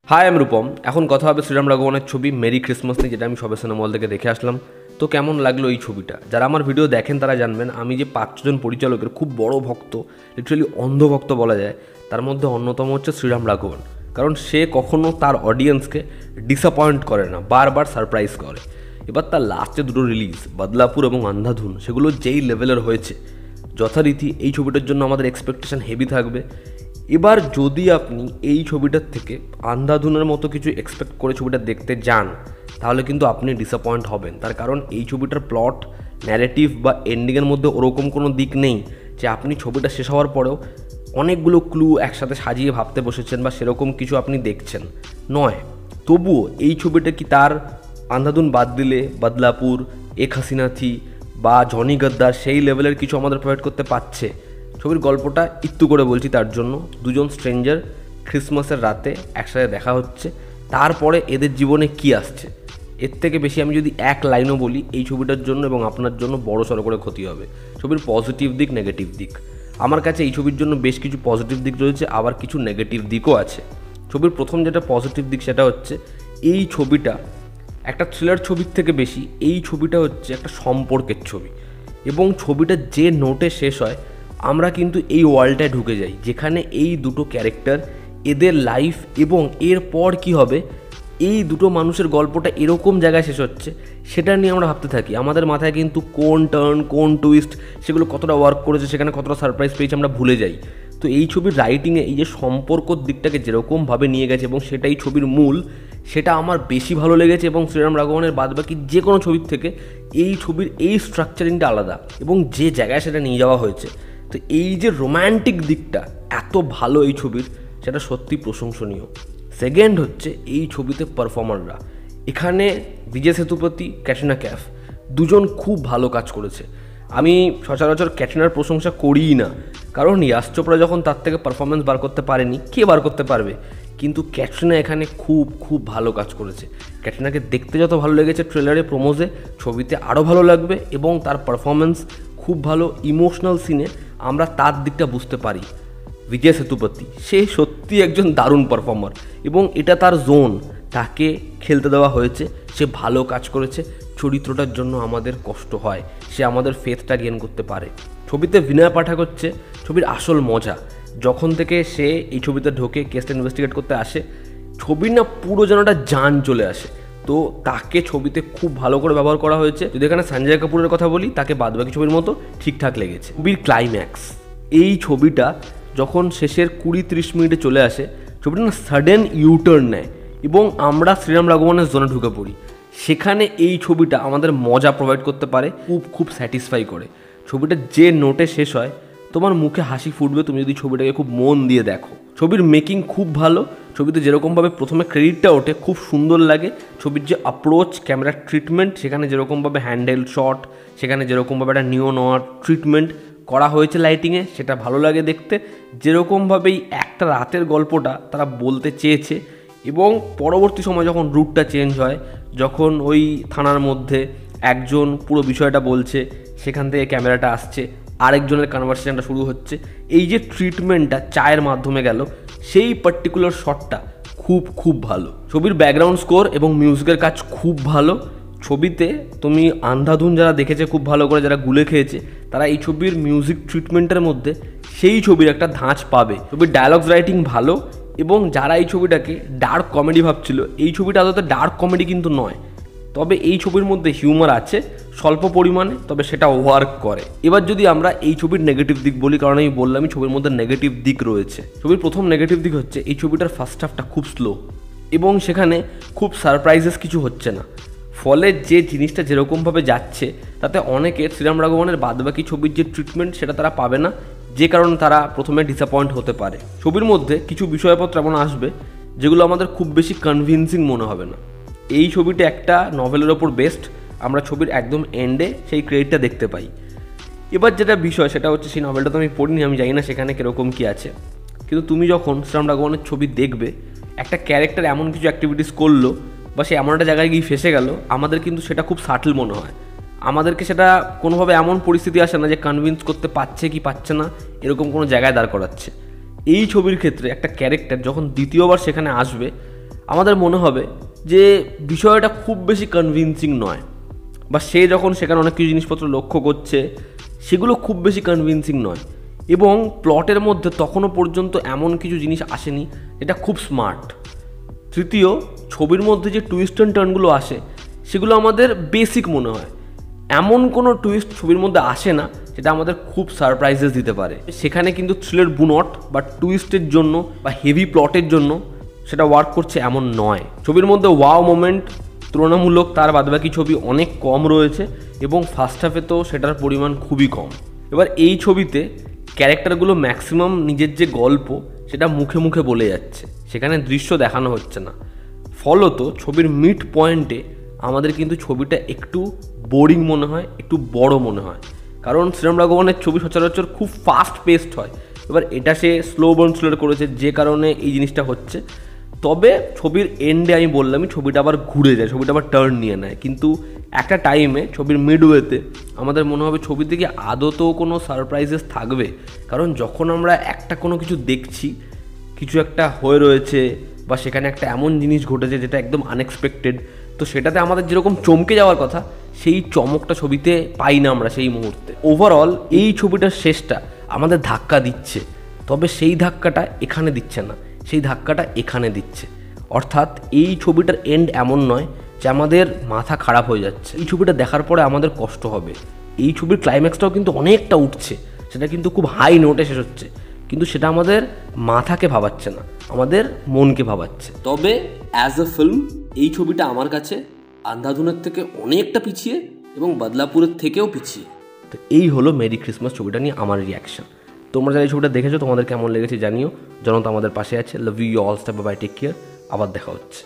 High আমি রূপম। এখন কথা হবে শ্রীরাম রাঘবনের ছবি মেরি ক্রিসমাস নিয়ে, যেটা আমি সবে সিনেমা হল থেকে দেখে আসলাম। তো কেমন লাগলো এই ছবিটা? যারা আমার ভিডিও দেখেন তারা জানবেন আমি যে 5-6 জন পরিচালকের খুব বড় ভক্ত, লিটারালি অন্ধভক্ত বলা যায়। তার মধ্যে অন্যতম হচ্ছে শ্রীরাম রাঘবন, কারণ সে কখনো তার অডিয়েন্সকে ডিসঅ্যাপয়েন্ট করে না, বারবার সারপ্রাইজ করে। এবার তার লাস্টে দুটো রিলিজ বদলাপুর এবং আন্ধাধুন, সেগুলো যেই লেভেলের হয়েছে, যথারীতি এই ছবিটার জন্য আমাদের এক্সপেকটেশন হেভি থাকবে। এবার যদি আপনি এই ছবিটার থেকে আন্ধাধুনের মতো কিছু এক্সপেক্ট করে ছবিটা দেখতে যান, তাহলে কিন্তু আপনি ডিসঅ্যাপয়েন্ট হবেন। তার কারণ এই ছবিটার প্লট, ন্যারেটিভ বা এন্ডিংয়ের মধ্যে ওরকম কোনো দিক নেই যে আপনি ছবিটা শেষ হওয়ার পরেও অনেকগুলো ক্লু একসাথে সাজিয়ে ভাবতে বসেছেন বা সেরকম কিছু আপনি দেখছেন নয়। তবুও এই ছবিটা কি তার আন্ধাধুন বাদ দিলে বদলাপুর, এক হাসিনা থি বা জনি গদ্দার সেই লেভেলের কিছু আমাদের প্রোভাইড করতে পারছে? ছবির গল্পটা একটু করে বলছি তার জন্য। দুজন স্ট্রেঞ্জার ক্রিসমাসের রাতে একসাথে দেখা হচ্ছে, তারপরে এদের জীবনে কি আসছে। এর থেকে বেশি আমি যদি এক লাইনও বলি, এই ছবিটার জন্য এবং আপনার জন্য বড় সড়ো করে ক্ষতি হবে। ছবির পজিটিভ দিক, নেগেটিভ দিক, আমার কাছে এই ছবির জন্য বেশ কিছু পজিটিভ দিক রয়েছে, আবার কিছু নেগেটিভ দিকও আছে। ছবির প্রথম যেটা পজিটিভ দিক সেটা হচ্ছে এই ছবিটা একটা থ্রিলার ছবির থেকে বেশি এই ছবিটা হচ্ছে একটা সম্পর্কের ছবি। এবং ছবিটা যে নোটে শেষ হয়, আমরা কিন্তু এই ওয়ার্ল্ডটায় ঢুকে যাই যেখানে এই দুটো ক্যারেক্টার, এদের লাইফ এবং এরপর কি হবে, এই দুটো মানুষের গল্পটা এরকম জায়গায় শেষ হচ্ছে, সেটা নিয়ে আমরা ভাবতে থাকি। আমাদের মাথায় কিন্তু কোন টার্ন, কোন টুইস্ট, সেগুলো কতটা ওয়ার্ক করেছে, সেখানে কতটা সারপ্রাইজ পেয়েছে আমরা ভুলে যাই। তো এই ছবির রাইটিংয়ে এই যে সম্পর্কর দিকটাকে যেরকমভাবে নিয়ে গেছে এবং সেটাই ছবির মূল, সেটা আমার বেশি ভালো লেগেছে। এবং শ্রীরাম রাঘবনের বাদবাকি যে কোনো ছবির থেকে এই ছবির এই স্ট্রাকচারিংটা আলাদা এবং যে জায়গায় সেটা নিয়ে যাওয়া হয়েছে। তো এই যে রোম্যান্টিক দিকটা এত ভালো এই ছবির, সেটা সত্যি প্রশংসনীয়। সেকেন্ড হচ্ছে এই ছবিতে পারফর্মাররা। এখানে বিজয় সেতুপতি, ক্যাটরিনা ক্যাফ দুজন খুব ভালো কাজ করেছে। আমি সচরাচর ক্যাটরিনার প্রশংসা করিই না, কারণ ইয়াশ চোপড়া যখন তার থেকে পারফরমেন্স বার করতে পারেনি, কে বার করতে পারবে? কিন্তু ক্যাটরিনা এখানে খুব খুব ভালো কাজ করেছে। ক্যাটরিনাকে দেখতে যত ভালো লেগেছে ট্রেলারে, প্রোমোজে, ছবিতে আরও ভালো লাগবে। এবং তার পারফরমেন্স খুব ভালো। ইমোশনাল সিনে আমরা তার দিকটা বুঝতে পারি। বিজয় সেতুপতি সে সত্যি একজন দারুণ পারফর্মার এবং এটা তার জোন, তাকে খেলতে দেওয়া হয়েছে, সে ভালো কাজ করেছে। চরিত্রটার জন্য আমাদের কষ্ট হয়, সে আমাদের ফেথটা গেইন করতে পারে। ছবিতে বিনয় পাঠক হচ্ছে ছবির আসল মজা। যখন থেকে সে এই ছবিতে ঢোকে, কেসটা ইনভেস্টিগেট করতে আসে, ছবির না পুরো যেন একটা জান চলে আসে। তো তাকে ছবিতে খুব ভালো করে ব্যবহার করা হয়েছে। যদি এখানে সঞ্জয় কাপুরের কথা বলি, তাকে বাদবাকি ছবির মতো ঠিকঠাক লেগেছে। ছবির ক্লাইম্যাক্স, এই ছবিটা যখন শেষের 20-30 মিনিটে চলে আসে, ছবিটা না সাডেন ইউটার্ন নেয় এবং আমরা শ্রীরাম রাঘবনের জোনে ঢুকে পড়ি। সেখানে এই ছবিটা আমাদের মজা প্রোভাইড করতে পারে, খুব খুব স্যাটিসফাই করে। ছবিটা যে নোটে শেষ হয়, তোমার মুখে হাসি ফুটবে তুমি যদি ছবিটাকে খুব মন দিয়ে দেখো। ছবির মেকিং খুব ভালো। ছবিতে যেরকমভাবে প্রথমে ক্রেডিটটা ওঠে, খুব সুন্দর লাগে। ছবির যে অ্যাপ্রোচ, ক্যামেরার ট্রিটমেন্ট, সেখানে যেরকমভাবে হ্যান্ডেল শট, সেখানে যেরকমভাবে একটা নিও নোয়ার ট্রিটমেন্ট করা হয়েছে লাইটিংয়ে, সেটা ভালো লাগে দেখতে। যেরকমভাবেই একটা রাতের গল্পটা তারা বলতে চেয়েছে এবং পরবর্তী সময় যখন রুটটা চেঞ্জ হয়, যখন ওই থানার মধ্যে একজন পুরো বিষয়টা বলছে, সেখান থেকে ক্যামেরাটা আসছে, আরেকজনের কনভারসেশনটা শুরু হচ্ছে, এই যে ট্রিটমেন্টটা চায়ের মাধ্যমে গেল, সেই পার্টিকুলার শটটা খুব খুব ভালো। ছবির ব্যাকগ্রাউন্ড স্কোর এবং মিউজিকের কাজ খুব ভালো। ছবিতে তুমি আন্ধাধুন যারা দেখেছে খুব ভালো করে, যারা গুলে খেয়েছে, তারা এই ছবির মিউজিক ট্রিটমেন্টের মধ্যে সেই ছবির একটা ধাঁচ পাবে। ছবির ডায়ালগস রাইটিং ভালো এবং যারা এই ছবিটাকে ডার্ক কমেডি ভাবছিল, এই ছবিটা আদতে ডার্ক কমেডি কিন্তু নয়। তবে এই ছবির মধ্যে হিউমার আছে স্বল্প পরিমাণে, তবে সেটা ওয়ার্ক করে। এবার যদি আমরা এই ছবির নেগেটিভ দিক বলি, কারণ আমি বললাম এই ছবির মধ্যে নেগেটিভ দিক রয়েছে। ছবির প্রথম নেগেটিভ দিক হচ্ছে এই ছবিটার ফার্স্ট হাফটা খুব স্লো এবং সেখানে খুব সারপ্রাইজেস কিছু হচ্ছে না। ফলে যে জিনিসটা যেরকমভাবে যাচ্ছে, তাতে অনেকে শ্রীরাম রাঘবনের বাদবাকি ছবির যে ট্রিটমেন্ট সেটা তারা পাবে না, যে কারণে তারা প্রথমে ডিসঅ্যাপয়েন্ট হতে পারে। ছবির মধ্যে কিছু বিষয়পত্র এমন আসবে যেগুলো আমাদের খুব বেশি কনভিন্সিং মনে হবে না। এই ছবিটা একটা নভেলের ওপর বেস্ট, আমরা ছবির একদম এন্ডে সেই ক্রেডিটটা দেখতে পাই। এবার যেটা বিষয় সেটা হচ্ছে, সেই নভেলটা তো আমি পড়িনি, আমি জানি না সেখানে কীরকম কী আছে। কিন্তু তুমি যখন শ্রীরাম রাঘবনের ছবি দেখবে, একটা ক্যারেক্টার এমন কিছু অ্যাক্টিভিটিস করলো বা সে এমন একটা জায়গায় গিয়ে ফেসে গেল, আমাদের কিন্তু সেটা খুব সাটল মনে হয়। আমাদেরকে সেটা কোনোভাবে এমন পরিস্থিতি আসে না যে কনভিন্স করতে পারছে কি পাচ্ছে না, এরকম কোনো জায়গায় দাঁড় করাচ্ছে। এই ছবির ক্ষেত্রে একটা ক্যারেক্টার যখন দ্বিতীয়বার সেখানে আসবে, আমাদের মনে হবে যে বিষয়টা খুব বেশি কনভিন্সিং নয়, বা সে যখন সেখানে অনেক কিছু জিনিসপত্র লক্ষ্য করছে সেগুলো খুব বেশি কনভিন্সিং নয়, এবং প্লটের মধ্যে তখনও পর্যন্ত এমন কিছু জিনিস আসেনি যেটা খুব স্মার্ট। তৃতীয়, ছবির মধ্যে যে টুইস্ট অ্যান্ড টার্নগুলো আসে সেগুলো আমাদের বেসিক মনে হয়। এমন কোনো টুইস্ট ছবির মধ্যে আসে না যেটা আমাদের খুব সারপ্রাইজেস দিতে পারে। সেখানে কিন্তু থ্রিলের বুনট বা টুইস্টের জন্য বা হেভি প্লটের জন্য সেটা ওয়ার্ক করছে এমন নয়। ছবির মধ্যে ওয়াও মোমেন্ট তুলনামূলক তার বাদবাকি ছবি অনেক কম রয়েছে, এবং ফার্স্ট হাফে তো সেটার পরিমাণ খুবই কম। এবার এই ছবিতে ক্যারেক্টারগুলো ম্যাক্সিমাম নিজের যে গল্প সেটা মুখে মুখে বলে যাচ্ছে, সেখানে দৃশ্য দেখানো হচ্ছে না। ফলত ছবির মিড পয়েন্টে আমাদের কিন্তু ছবিটা একটু বোরিং মনে হয়, একটু বড় মনে হয়, কারণ শ্রীরাম রাঘবনের ছবি সচরাচর খুব ফাস্ট পেসড হয়। এবার এটা সে স্লো বার্ন স্লোর করেছে, যে কারণে এই জিনিসটা হচ্ছে। তবে ছবির এন্ডে আমি বললামই ছবিটা আবার ঘুরে যায়, ছবিটা আবার টার্ন নিয়ে নেয়, কিন্তু একটা টাইমে ছবির মিডওয়েতে আমাদের মনে হবে ছবিতে কি আদতেও কোনো সারপ্রাইজেস থাকবে। কারণ যখন আমরা একটা কোনো কিছু দেখছি, কিছু একটা হয়ে রয়েছে বা সেখানে একটা এমন জিনিস ঘটেছে যেটা একদম আনএক্সপেক্টেড, তো সেটাতে আমাদের যেরকম চমকে যাওয়ার কথা সেই চমকটা ছবিতে পাই না আমরা সেই মুহূর্তে। ওভারঅল এই ছবিটার শেষটা আমাদের ধাক্কা দিচ্ছে, তবে সেই ধাক্কাটা এখানে দিচ্ছে না, সেই ধাক্কাটা এখানে দিচ্ছে। অর্থাৎ এই ছবিটার এন্ড এমন নয় যে আমাদের মাথা খারাপ হয়ে যাচ্ছে, এই ছবিটা দেখার পরে আমাদের কষ্ট হবে। এই ছবির ক্লাইম্যাক্সটাও কিন্তু অনেকটা উঠছে, সেটা কিন্তু খুব হাই নোটে শেষ হচ্ছে, কিন্তু সেটা আমাদের মাথাকে ভাবাচ্ছে না, আমাদের মনকে ভাবাচ্ছে। তবে অ্যাজ এ ফিল্ম এই ছবিটা আমার কাছে আন্ধাধুনের থেকে অনেকটা পিছিয়ে এবং বদলাপুরের থেকেও পিছিয়ে। তো এই হলো মেরি ক্রিসমাস ছবিটা নিয়ে আমার রিয়াকশন। তোমরা যারা এই ছবিটা দেখেছো তোমাদের কেমন লেগেছে জানিও। জনতা আমাদের পাশে আছে। Love you all, step by, take care. আবার দেখা হচ্ছে।